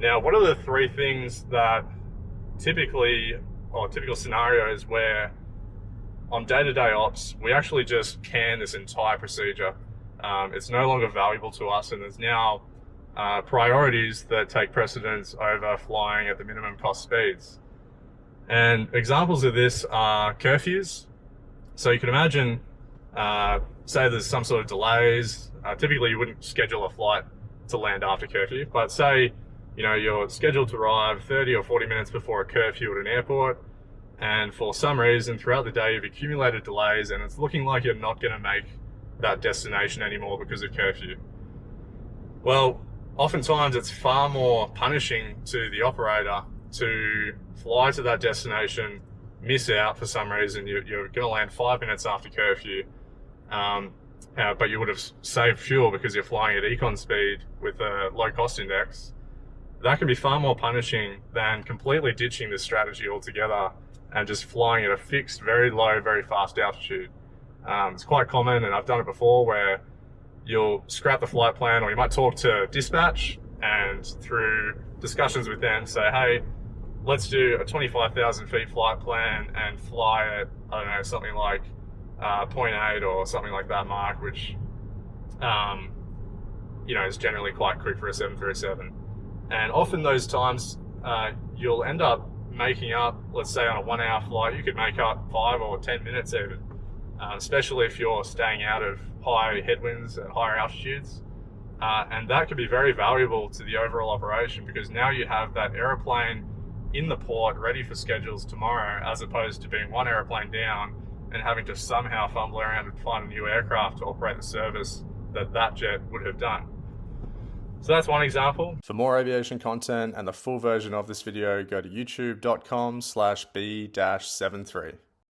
Now, what are the three things that typical scenarios where on day-to-day ops, we actually just can this entire procedure? It's no longer valuable to us, and there's now priorities that take precedence over flying at the minimum cost speeds. And examples of this are curfews. So you can imagine, say there's some sort of delays. Typically you wouldn't schedule a flight to land after curfew, but say, you're scheduled to arrive 30 or 40 minutes before a curfew at an airport, and for some reason throughout the day you've accumulated delays and it's looking like you're not going to make that destination anymore because of curfew. Well, oftentimes it's far more punishing to the operator to fly to that destination, miss out for some reason. You're going to land 5 minutes after curfew, but you would have saved fuel because you're flying at econ speed with a low cost index. That can be far more punishing than completely ditching this strategy altogether and just flying at a fixed, very low, very fast altitude. It's quite common, and I've done it before, where you'll scrap the flight plan, or you might talk to dispatch and through discussions with them say, hey, let's do a 25,000 feet flight plan and fly at, I don't know, something like 0.8 or something like that mark, which is generally quite quick for a 737. And often those times you'll end up making up, let's say on a 1 hour flight, you could make up 5 or 10 minutes even, especially if you're staying out of high headwinds at higher altitudes. And that could be very valuable to the overall operation, because now you have that aeroplane in the port ready for schedules tomorrow, as opposed to being one aeroplane down and having to somehow fumble around and find a new aircraft to operate the service that jet would have done. So that's one example. For more aviation content and the full version of this video, go to youtube.com/b-73.